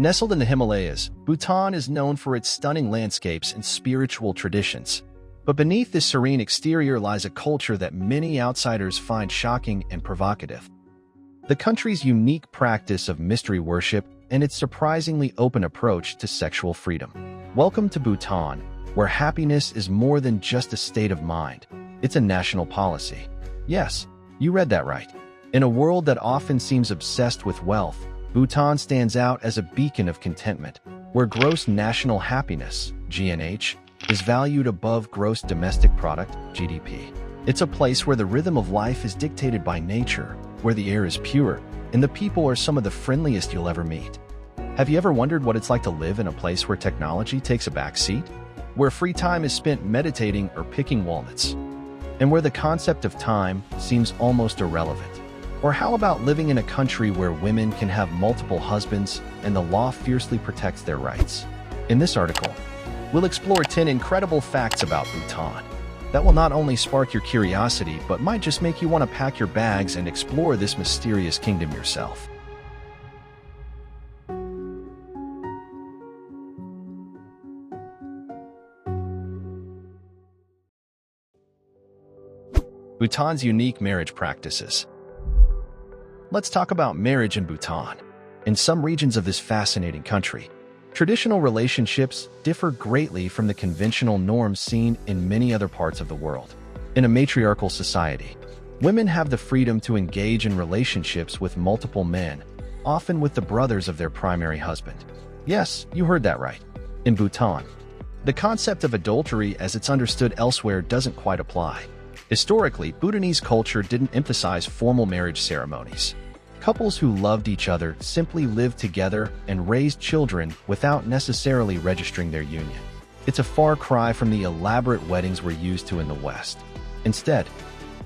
Nestled in the Himalayas, Bhutan is known for its stunning landscapes and spiritual traditions. But beneath this serene exterior lies a culture that many outsiders find shocking and provocative. The country's unique practice of mystery worship and its surprisingly open approach to sexual freedom. Welcome to Bhutan, where happiness is more than just a state of mind. It's a national policy. Yes, you read that right. In a world that often seems obsessed with wealth, Bhutan stands out as a beacon of contentment, where gross national happiness, GNH, is valued above gross domestic product, GDP. It's a place where the rhythm of life is dictated by nature, where the air is pure, and the people are some of the friendliest you'll ever meet. Have you ever wondered what it's like to live in a place where technology takes a back seat? Where free time is spent meditating or picking walnuts? And where the concept of time seems almost irrelevant? Or how about living in a country where women can have multiple husbands and the law fiercely protects their rights? In this article, we'll explore 10 incredible facts about Bhutan that will not only spark your curiosity, but might just make you want to pack your bags and explore this mysterious kingdom yourself. Bhutan's unique marriage practices. Let's talk about marriage in Bhutan. In some regions of this fascinating country, traditional relationships differ greatly from the conventional norms seen in many other parts of the world. In a matriarchal society, women have the freedom to engage in relationships with multiple men, often with the brothers of their primary husband. Yes, you heard that right. In Bhutan, the concept of adultery as it's understood elsewhere doesn't quite apply. Historically, Bhutanese culture didn't emphasize formal marriage ceremonies. Couples who loved each other simply lived together and raised children without necessarily registering their union. It's a far cry from the elaborate weddings we're used to in the West. Instead,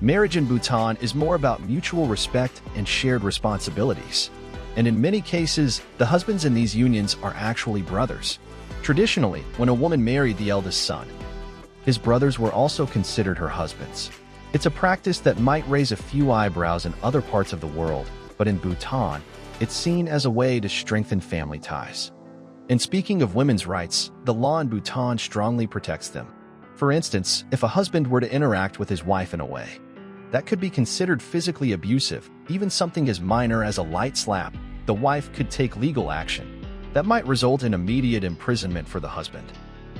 marriage in Bhutan is more about mutual respect and shared responsibilities. And in many cases, the husbands in these unions are actually brothers. Traditionally, when a woman married the eldest son, his brothers were also considered her husbands. It's a practice that might raise a few eyebrows in other parts of the world, but in Bhutan, it's seen as a way to strengthen family ties. And speaking of women's rights, the law in Bhutan strongly protects them. For instance, if a husband were to interact with his wife in a way that could be considered physically abusive, even something as minor as a light slap, the wife could take legal action. That might result in immediate imprisonment for the husband.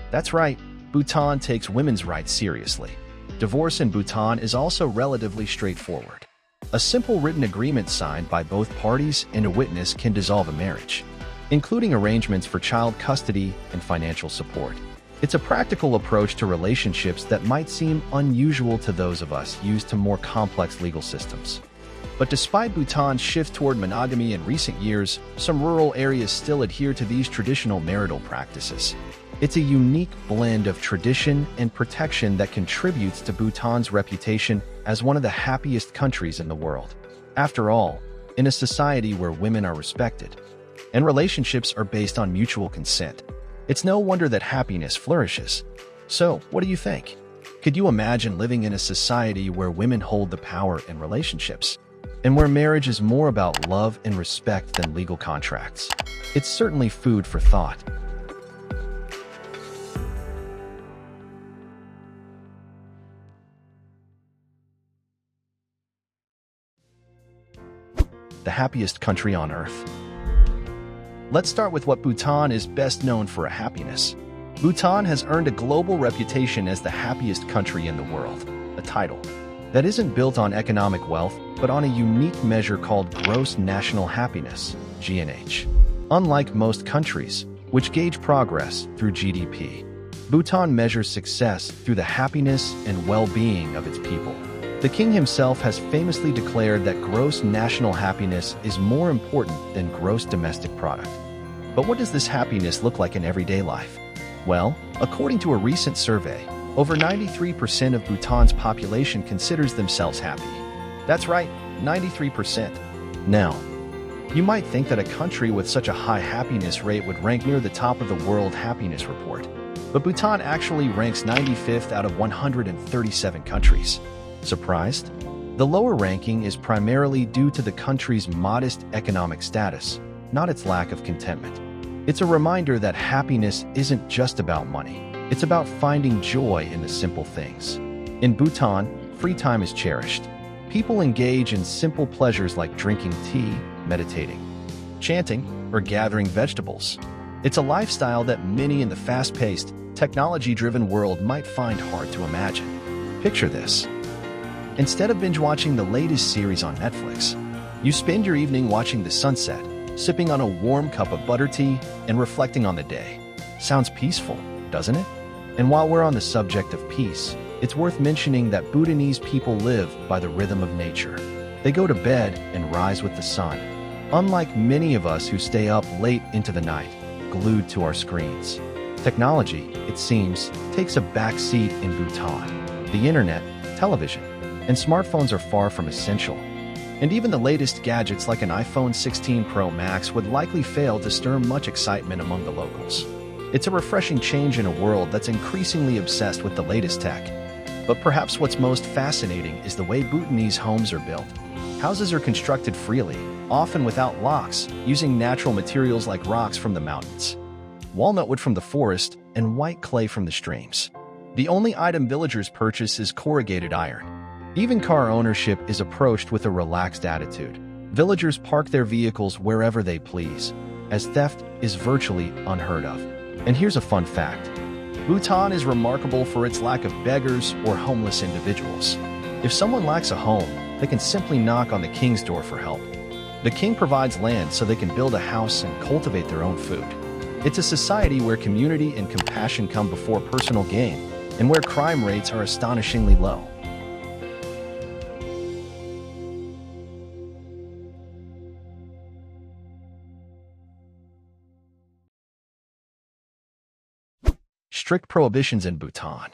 That's right, Bhutan takes women's rights seriously. Divorce in Bhutan is also relatively straightforward. A simple written agreement signed by both parties and a witness can dissolve a marriage, including arrangements for child custody and financial support. It's a practical approach to relationships that might seem unusual to those of us used to more complex legal systems. But despite Bhutan's shift toward monogamy in recent years, some rural areas still adhere to these traditional marital practices. It's a unique blend of tradition and protection that contributes to Bhutan's reputation as one of the happiest countries in the world. After all, in a society where women are respected and relationships are based on mutual consent, it's no wonder that happiness flourishes. So, what do you think? Could you imagine living in a society where women hold the power in relationships, and where marriage is more about love and respect than legal contracts? It's certainly food for thought. The happiest country on earth. Let's start with what Bhutan is best known for: happiness. Bhutan has earned a global reputation as the happiest country in the world, a title that isn't built on economic wealth, but on a unique measure called gross national happiness, GNH. Unlike most countries, which gauge progress through GDP, Bhutan measures success through the happiness and well-being of its people. The king himself has famously declared that gross national happiness is more important than gross domestic product. But what does this happiness look like in everyday life? Well, according to a recent survey, over 93% of Bhutan's population considers themselves happy. That's right, 93%. Now, you might think that a country with such a high happiness rate would rank near the top of the World Happiness Report. But Bhutan actually ranks 95th out of 137 countries. Surprised? The lower ranking is primarily due to the country's modest economic status, not its lack of contentment. It's a reminder that happiness isn't just about money. It's about finding joy in the simple things. In Bhutan, free time is cherished. People engage in simple pleasures like drinking tea, meditating, chanting, or gathering vegetables. It's a lifestyle that many in the fast-paced, technology-driven world might find hard to imagine. Picture this. Instead of binge-watching the latest series on Netflix, you spend your evening watching the sunset, sipping on a warm cup of butter tea, and reflecting on the day. Sounds peaceful, doesn't it? And while we're on the subject of peace, it's worth mentioning that Bhutanese people live by the rhythm of nature. They go to bed and rise with the sun, unlike many of us who stay up late into the night, glued to our screens. Technology, it seems, takes a back seat in Bhutan. The internet, television, and smartphones are far from essential. And even the latest gadgets like an iPhone 16 Pro Max would likely fail to stir much excitement among the locals. It's a refreshing change in a world that's increasingly obsessed with the latest tech. But perhaps what's most fascinating is the way Bhutanese homes are built. Houses are constructed freely, often without locks, using natural materials like rocks from the mountains, walnut wood from the forest, and white clay from the streams. The only item villagers purchase is corrugated iron. Even car ownership is approached with a relaxed attitude. Villagers park their vehicles wherever they please, as theft is virtually unheard of. And here's a fun fact. Bhutan is remarkable for its lack of beggars or homeless individuals. If someone lacks a home, they can simply knock on the king's door for help. The king provides land so they can build a house and cultivate their own food. It's a society where community and compassion come before personal gain, and where crime rates are astonishingly low. Strict prohibitions in Bhutan.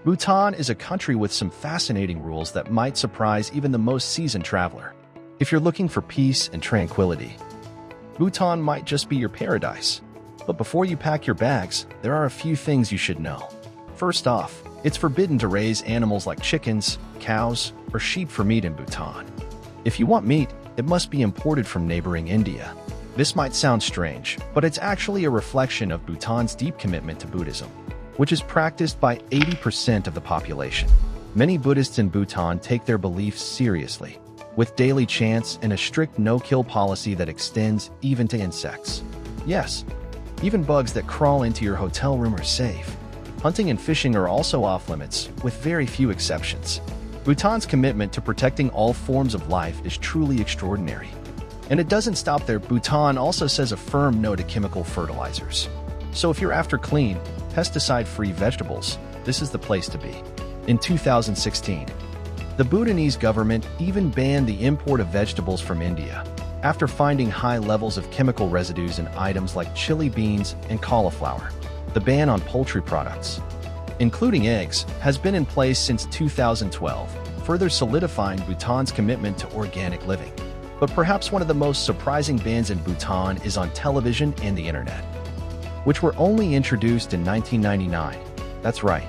Bhutan is a country with some fascinating rules that might surprise even the most seasoned traveler. If you're looking for peace and tranquility, Bhutan might just be your paradise. But before you pack your bags, there are a few things you should know. First off, it's forbidden to raise animals like chickens, cows, or sheep for meat in Bhutan. If you want meat, it must be imported from neighboring India. This might sound strange, but it's actually a reflection of Bhutan's deep commitment to Buddhism, which is practiced by 80% of the population. Many Buddhists in Bhutan take their beliefs seriously, with daily chants and a strict no-kill policy that extends even to insects. Yes, even bugs that crawl into your hotel room are safe. Hunting and fishing are also off-limits, with very few exceptions. Bhutan's commitment to protecting all forms of life is truly extraordinary. And it doesn't stop there. Bhutan also says a firm no to chemical fertilizers. So if you're after clean, pesticide-free vegetables, this is the place to be. In 2016, the Bhutanese government even banned the import of vegetables from India, after finding high levels of chemical residues in items like chili beans and cauliflower. The ban on poultry products, including eggs, has been in place since 2012, further solidifying Bhutan's commitment to organic living. But perhaps one of the most surprising bans in Bhutan is on television and the internet, which were only introduced in 1999. That's right,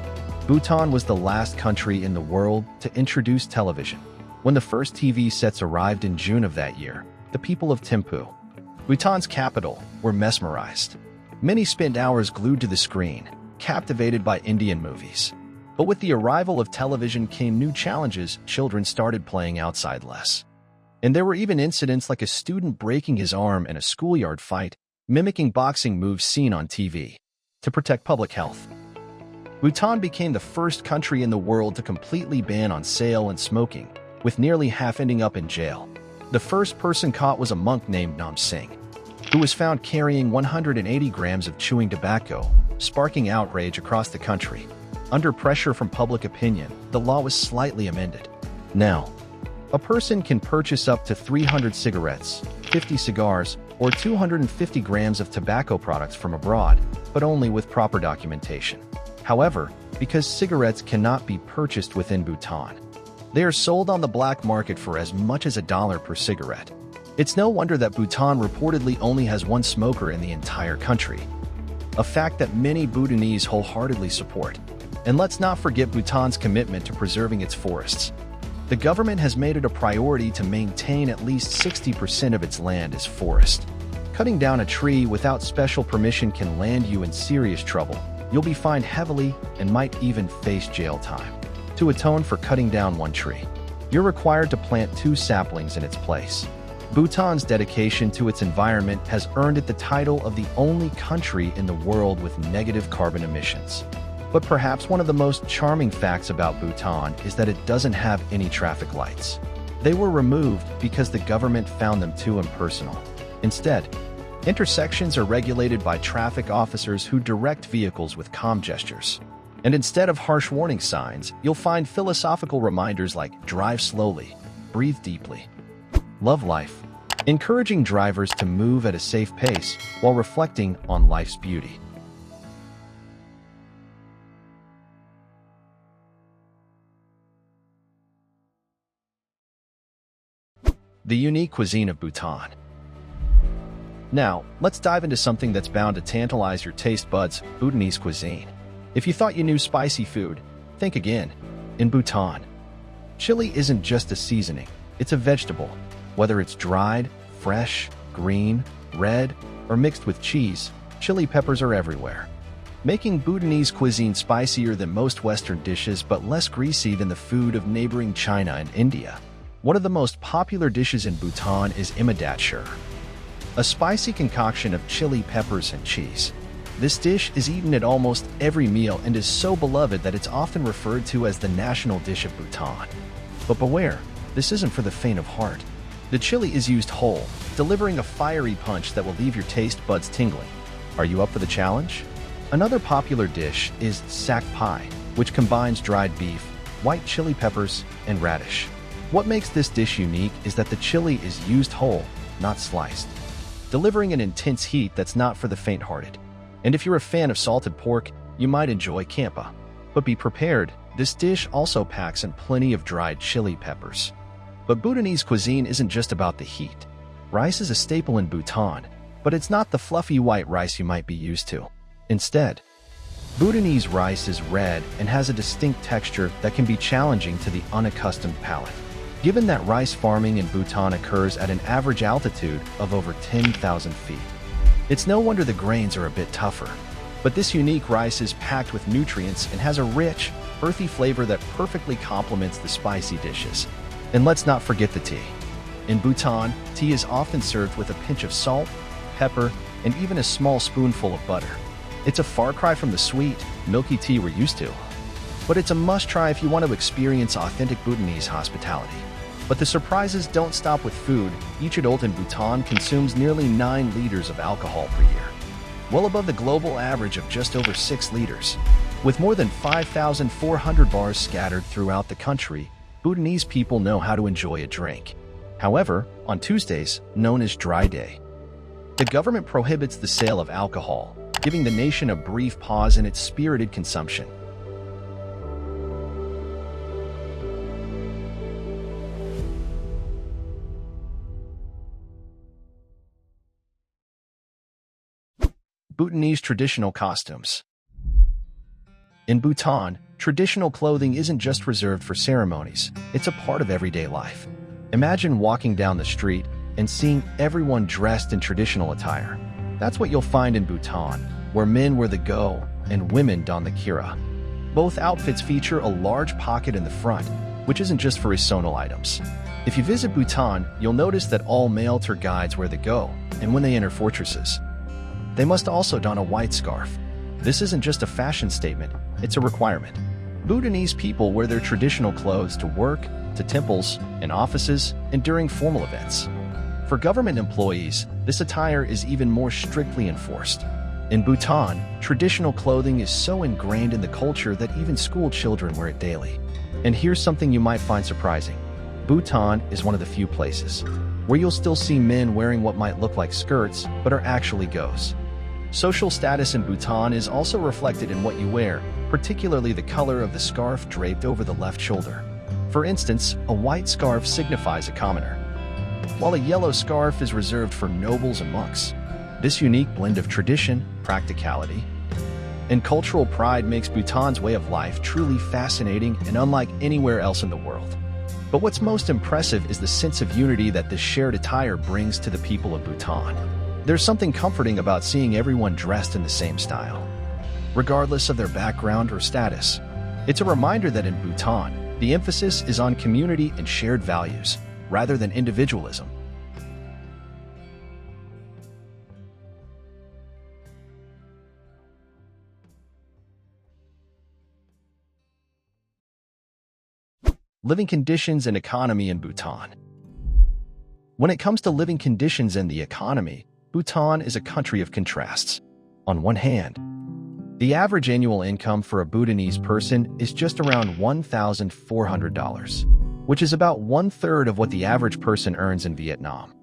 Bhutan was the last country in the world to introduce television. When the first TV sets arrived in June of that year, the people of Thimphu, Bhutan's capital, were mesmerized. Many spent hours glued to the screen, captivated by Indian movies. But with the arrival of television came new challenges. Children started playing outside less. And there were even incidents like a student breaking his arm in a schoolyard fight, mimicking boxing moves seen on TV. To protect public health, Bhutan became the first country in the world to completely ban on sale and smoking, with nearly half ending up in jail. The first person caught was a monk named Nam Singh, who was found carrying 180 grams of chewing tobacco, sparking outrage across the country. Under pressure from public opinion, the law was slightly amended. Now, a person can purchase up to 300 cigarettes, 50 cigars, or 250 grams of tobacco products from abroad, but only with proper documentation. However, because cigarettes cannot be purchased within Bhutan, they are sold on the black market for as much as $1 per cigarette. It's no wonder that Bhutan reportedly only has one smoker in the entire country, a fact that many Bhutanese wholeheartedly support. And let's not forget Bhutan's commitment to preserving its forests. The government has made it a priority to maintain at least 60% of its land as forest. Cutting down a tree without special permission can land you in serious trouble. You'll be fined heavily and might even face jail time. To atone for cutting down one tree, you're required to plant 2 saplings in its place. Bhutan's dedication to its environment has earned it the title of the only country in the world with negative carbon emissions. But perhaps one of the most charming facts about Bhutan is that it doesn't have any traffic lights. They were removed because the government found them too impersonal. Instead, intersections are regulated by traffic officers who direct vehicles with calm gestures. And instead of harsh warning signs, you'll find philosophical reminders like drive slowly, breathe deeply, love life, encouraging drivers to move at a safe pace while reflecting on life's beauty. The unique cuisine of Bhutan. Now, let's dive into something that's bound to tantalize your taste buds: Bhutanese cuisine. If you thought you knew spicy food, think again. In Bhutan, chili isn't just a seasoning, it's a vegetable. Whether it's dried, fresh, green, red, or mixed with cheese, chili peppers are everywhere, making Bhutanese cuisine spicier than most Western dishes but less greasy than the food of neighboring China and India. One of the most popular dishes in Bhutan is immersing, a spicy concoction of chili peppers and cheese. This dish is eaten at almost every meal and is so beloved that it's often referred to as the national dish of Bhutan. But beware, this isn't for the faint of heart. The chili is used whole, delivering a fiery punch that will leave your taste buds tingling. Are you up for the challenge? Another popular dish is sak pie, which combines dried beef, white chili peppers, and radish. What makes this dish unique is that the chili is used whole, not sliced, delivering an intense heat that's not for the faint-hearted. And if you're a fan of salted pork, you might enjoy kampa. But be prepared, this dish also packs in plenty of dried chili peppers. But Bhutanese cuisine isn't just about the heat. Rice is a staple in Bhutan, but it's not the fluffy white rice you might be used to. Instead, Bhutanese rice is red and has a distinct texture that can be challenging to the unaccustomed palate. Given that rice farming in Bhutan occurs at an average altitude of over 10,000 feet, it's no wonder the grains are a bit tougher. But this unique rice is packed with nutrients and has a rich, earthy flavor that perfectly complements the spicy dishes. And let's not forget the tea. In Bhutan, tea is often served with a pinch of salt, pepper, and even a small spoonful of butter. It's a far cry from the sweet, milky tea we're used to. But it's a must-try if you want to experience authentic Bhutanese hospitality. But the surprises don't stop with food. Each adult in Bhutan consumes nearly 9 liters of alcohol per year, well above the global average of just over 6 liters. With more than 5,400 bars scattered throughout the country, Bhutanese people know how to enjoy a drink. However, on Tuesdays, known as Dry Day, the government prohibits the sale of alcohol, giving the nation a brief pause in its spirited consumption. Bhutanese traditional costumes. In Bhutan, traditional clothing isn't just reserved for ceremonies, it's a part of everyday life. Imagine walking down the street and seeing everyone dressed in traditional attire. That's what you'll find in Bhutan, where men wear the go and women don the kira. Both outfits feature a large pocket in the front, which isn't just for seasonal items. If you visit Bhutan, you'll notice that all male tour guides wear the go, and when they enter fortresses, they must also don a white scarf. This isn't just a fashion statement, it's a requirement. Bhutanese people wear their traditional clothes to work, to temples, in offices, and during formal events. For government employees, this attire is even more strictly enforced. In Bhutan, traditional clothing is so ingrained in the culture that even school children wear it daily. And here's something you might find surprising. Bhutan is one of the few places where you'll still see men wearing what might look like skirts, but are actually gos. Social status in Bhutan is also reflected in what you wear, particularly the color of the scarf draped over the left shoulder. For instance, a white scarf signifies a commoner, while a yellow scarf is reserved for nobles and monks. This unique blend of tradition, practicality, and cultural pride makes Bhutan's way of life truly fascinating and unlike anywhere else in the world. But what's most impressive is the sense of unity that this shared attire brings to the people of Bhutan. There's something comforting about seeing everyone dressed in the same style, regardless of their background or status. It's a reminder that in Bhutan, the emphasis is on community and shared values, rather than individualism. Living conditions and economy in Bhutan. When it comes to living conditions and the economy, Bhutan is a country of contrasts. On one hand, the average annual income for a Bhutanese person is just around $1,400, which is about one-third of what the average person earns in Vietnam.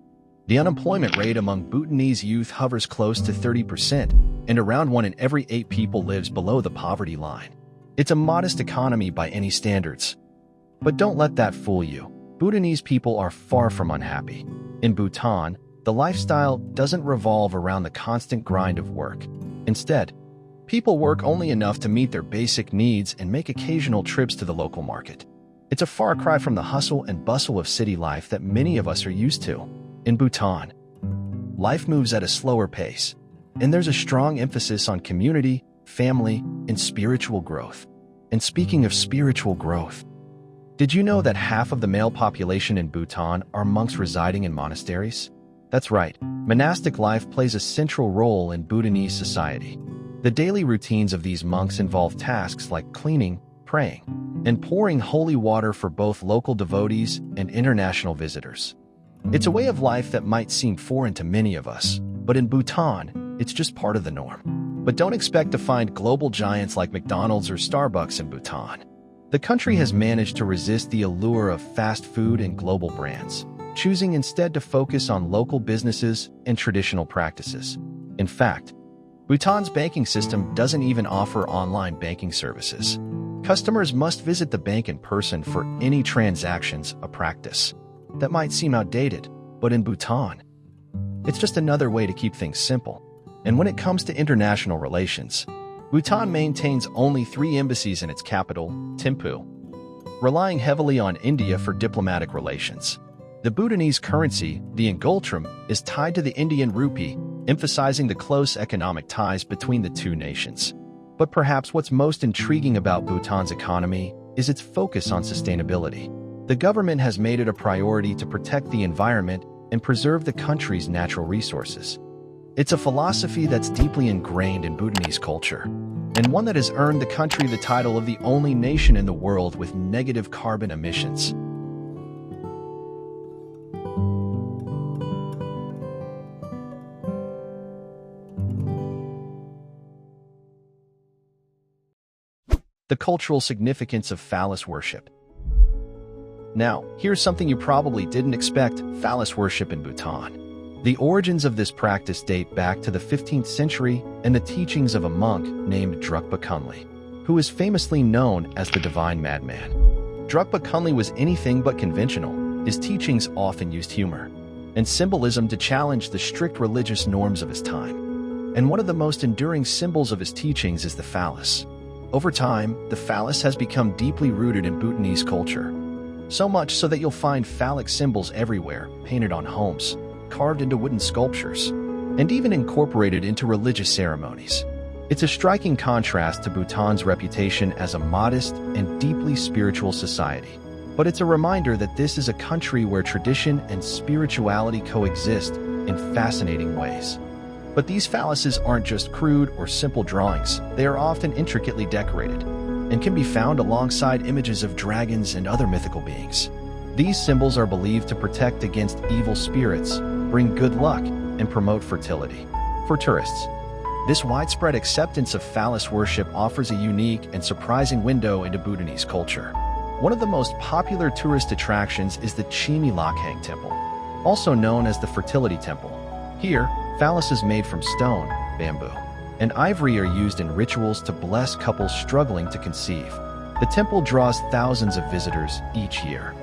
The unemployment rate among Bhutanese youth hovers close to 30%, and around 1 in every 8 people lives below the poverty line. It's a modest economy by any standards. But don't let that fool you. Bhutanese people are far from unhappy. In Bhutan, the lifestyle doesn't revolve around the constant grind of work. Instead, people work only enough to meet their basic needs and make occasional trips to the local market. It's a far cry from the hustle and bustle of city life that many of us are used to. In Bhutan, life moves at a slower pace, and there's a strong emphasis on community, family, and spiritual growth. And speaking of spiritual growth, did you know that half of the male population in Bhutan are monks residing in monasteries? That's right, monastic life plays a central role in Bhutanese society. The daily routines of these monks involve tasks like cleaning, praying, and pouring holy water for both local devotees and international visitors. It's a way of life that might seem foreign to many of us, but in Bhutan, it's just part of the norm. But don't expect to find global giants like McDonald's or Starbucks in Bhutan. The country has managed to resist the allure of fast food and global brands, choosing instead to focus on local businesses and traditional practices. In fact, Bhutan's banking system doesn't even offer online banking services. Customers must visit the bank in person for any transactions, a practice that might seem outdated, but in Bhutan, it's just another way to keep things simple. And when it comes to international relations, Bhutan maintains only 3 embassies in its capital, Thimphu, relying heavily on India for diplomatic relations. The Bhutanese currency, the ngultram, is tied to the Indian rupee, emphasizing the close economic ties between the two nations. But perhaps what's most intriguing about Bhutan's economy is its focus on sustainability. The government has made it a priority to protect the environment and preserve the country's natural resources. It's a philosophy that's deeply ingrained in Bhutanese culture, and one that has earned the country the title of the only nation in the world with negative carbon emissions. The cultural significance of phallus worship. Now, here's something you probably didn't expect: phallus worship in Bhutan. The origins of this practice date back to the 15th century and the teachings of a monk named Drukpa Kunli, who is famously known as the Divine Madman. Drukpa Kunli was anything but conventional. His teachings often used humor and symbolism to challenge the strict religious norms of his time. And one of the most enduring symbols of his teachings is the phallus. Over time, the phallus has become deeply rooted in Bhutanese culture, so much so that you'll find phallic symbols everywhere, painted on homes, carved into wooden sculptures, and even incorporated into religious ceremonies. It's a striking contrast to Bhutan's reputation as a modest and deeply spiritual society. But it's a reminder that this is a country where tradition and spirituality coexist in fascinating ways. But these phalluses aren't just crude or simple drawings. They are often intricately decorated and can be found alongside images of dragons and other mythical beings. These symbols are believed to protect against evil spirits, bring good luck, and promote fertility. For tourists, this widespread acceptance of phallus worship offers a unique and surprising window into Bhutanese culture. One of the most popular tourist attractions is the Chimi Lakhang Temple, also known as the Fertility Temple. Here, phalluses made from stone, bamboo, and ivory are used in rituals to bless couples struggling to conceive. The temple draws thousands of visitors each year,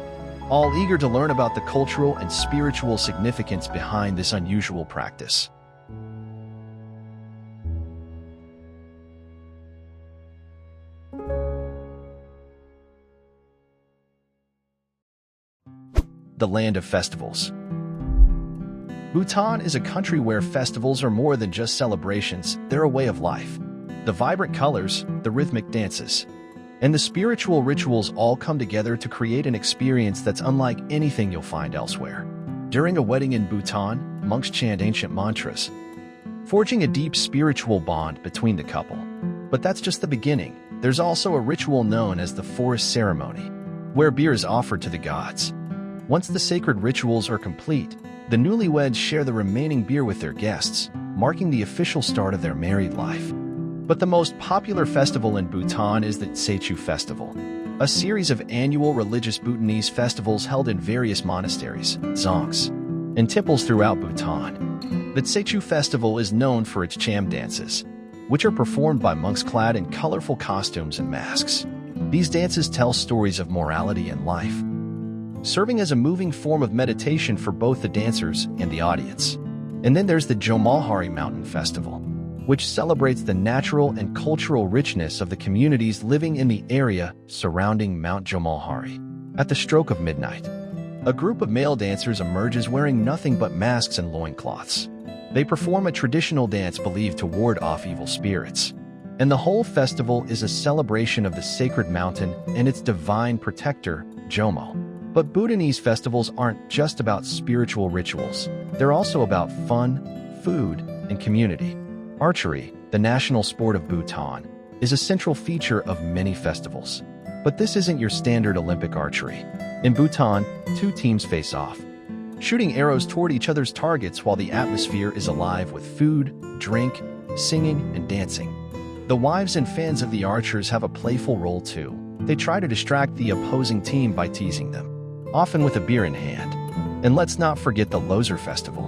all eager to learn about the cultural and spiritual significance behind this unusual practice. The land of festivals. Bhutan is a country where festivals are more than just celebrations, they're a way of life. The vibrant colors, the rhythmic dances, and the spiritual rituals all come together to create an experience that's unlike anything you'll find elsewhere. During a wedding in Bhutan, monks chant ancient mantras, forging a deep spiritual bond between the couple. But that's just the beginning. There's also a ritual known as the forest ceremony, where beer is offered to the gods. Once the sacred rituals are complete, the newlyweds share the remaining beer with their guests, marking the official start of their married life. But the most popular festival in Bhutan is the Tsechu Festival, a series of annual religious Bhutanese festivals held in various monasteries, dzongs, and temples throughout Bhutan. The Tsechu Festival is known for its cham dances, which are performed by monks clad in colorful costumes and masks. These dances tell stories of morality and life, serving as a moving form of meditation for both the dancers and the audience. And then there's the Jomolhari Mountain Festival, which celebrates the natural and cultural richness of the communities living in the area surrounding Mount Jomolhari. At the stroke of midnight, a group of male dancers emerges wearing nothing but masks and loincloths. They perform a traditional dance believed to ward off evil spirits. And the whole festival is a celebration of the sacred mountain and its divine protector, Jomo. But Bhutanese festivals aren't just about spiritual rituals. They're also about fun, food, and community. Archery, the national sport of Bhutan, is a central feature of many festivals. But this isn't your standard Olympic archery. In Bhutan, two teams face off, shooting arrows toward each other's targets while the atmosphere is alive with food, drink, singing, and dancing. The wives and fans of the archers have a playful role too. They try to distract the opposing team by teasing them, often with a beer in hand. And let's not forget the Losar Festival,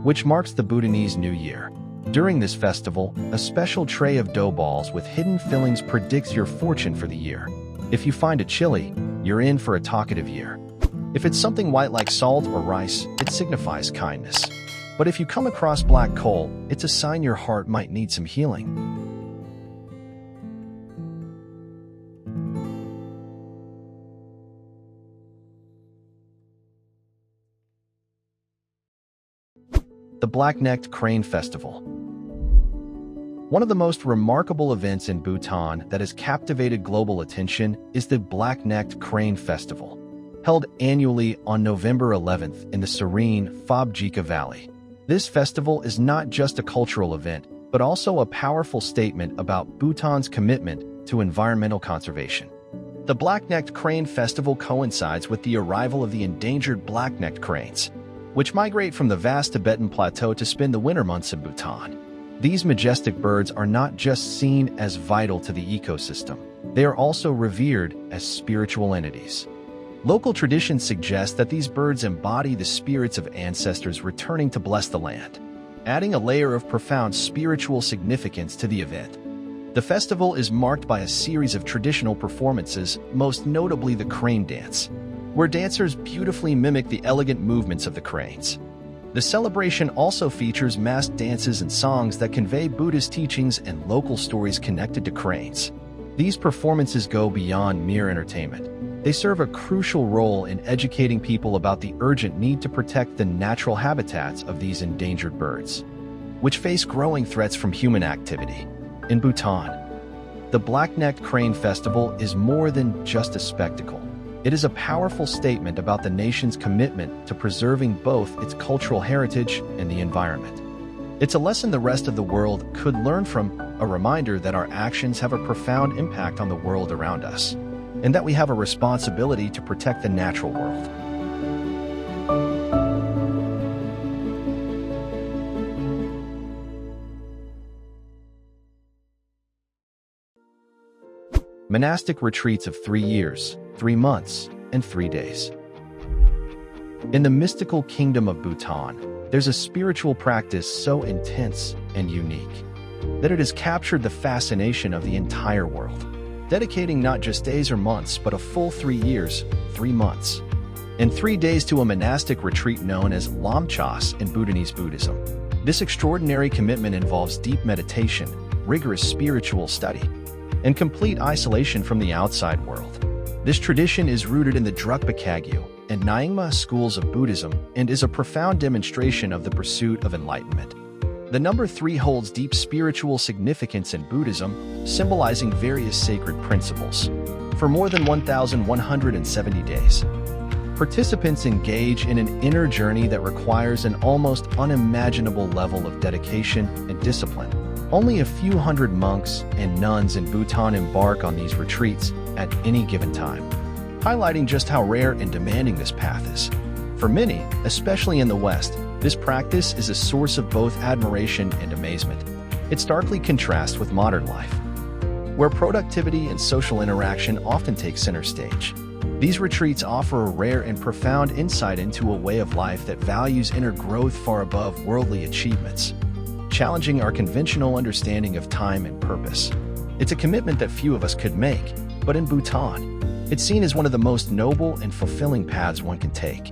which marks the Bhutanese New Year. During this festival, a special tray of dough balls with hidden fillings predicts your fortune for the year. If you find a chili, you're in for a talkative year. If it's something white like salt or rice, it signifies kindness. But if you come across black coal, it's a sign your heart might need some healing. The Blacknecked Crane Festival. One of the most remarkable events in Bhutan that has captivated global attention is the Blacknecked Crane Festival, held annually on November 11th in the serene Phobjika Valley. This festival is not just a cultural event, but also a powerful statement about Bhutan's commitment to environmental conservation. The Blacknecked Crane Festival coincides with the arrival of the endangered black-necked cranes, which migrate from the vast Tibetan Plateau to spend the winter months in Bhutan. These majestic birds are not just seen as vital to the ecosystem, they are also revered as spiritual entities. Local traditions suggest that these birds embody the spirits of ancestors returning to bless the land, adding a layer of profound spiritual significance to the event. The festival is marked by a series of traditional performances, most notably the crane dance, where dancers beautifully mimic the elegant movements of the cranes. The celebration also features masked dances and songs that convey Buddhist teachings and local stories connected to cranes. These performances go beyond mere entertainment. They serve a crucial role in educating people about the urgent need to protect the natural habitats of these endangered birds, which face growing threats from human activity. In Bhutan, the Blacknecked Crane Festival is more than just a spectacle. It is a powerful statement about the nation's commitment to preserving both its cultural heritage and the environment. It's a lesson the rest of the world could learn from, a reminder that our actions have a profound impact on the world around us, and that we have a responsibility to protect the natural world. Monastic retreats of 3 years, 3 months, and 3 days. In the mystical kingdom of Bhutan, there's a spiritual practice so intense and unique that it has captured the fascination of the entire world, dedicating not just days or months, but a full 3 years, 3 months, and 3 days to a monastic retreat known as Lamchas in Bhutanese Buddhism. This extraordinary commitment involves deep meditation, rigorous spiritual study, and complete isolation from the outside world. This tradition is rooted in the Drukpa Kagyu and Nyingma schools of Buddhism and is a profound demonstration of the pursuit of enlightenment. The number 3 holds deep spiritual significance in Buddhism, symbolizing various sacred principles. For more than 1,170 days, participants engage in an inner journey that requires an almost unimaginable level of dedication and discipline. Only a few hundred monks and nuns in Bhutan embark on these retreats at any given time, highlighting just how rare and demanding this path is. For many, especially in the West, this practice is a source of both admiration and amazement. It starkly contrasts with modern life, where productivity and social interaction often take center stage. These retreats offer a rare and profound insight into a way of life that values inner growth far above worldly achievements, challenging our conventional understanding of time and purpose. It's a commitment that few of us could make, but in Bhutan, it's seen as one of the most noble and fulfilling paths one can take.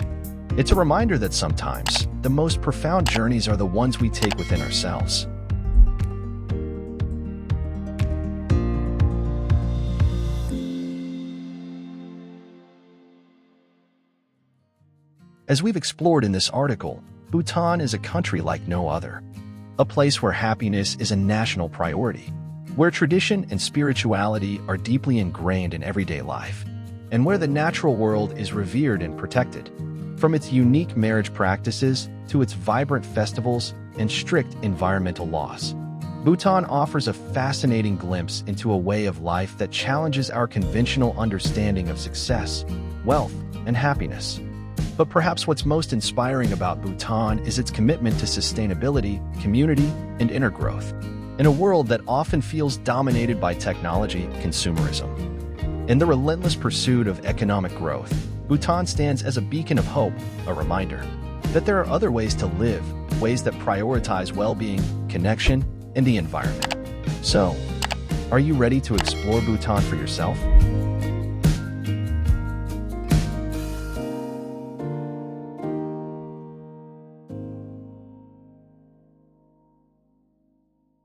It's a reminder that sometimes the most profound journeys are the ones we take within ourselves. As we've explored in this article, Bhutan is a country like no other. A place where happiness is a national priority, where tradition and spirituality are deeply ingrained in everyday life, and where the natural world is revered and protected. From its unique marriage practices to its vibrant festivals and strict environmental laws, Bhutan offers a fascinating glimpse into a way of life that challenges our conventional understanding of success, wealth, and happiness. But perhaps what's most inspiring about Bhutan is its commitment to sustainability, community, and inner growth, in a world that often feels dominated by technology and consumerism. In the relentless pursuit of economic growth, Bhutan stands as a beacon of hope, a reminder that there are other ways to live, ways that prioritize well-being, connection, and the environment. So, are you ready to explore Bhutan for yourself?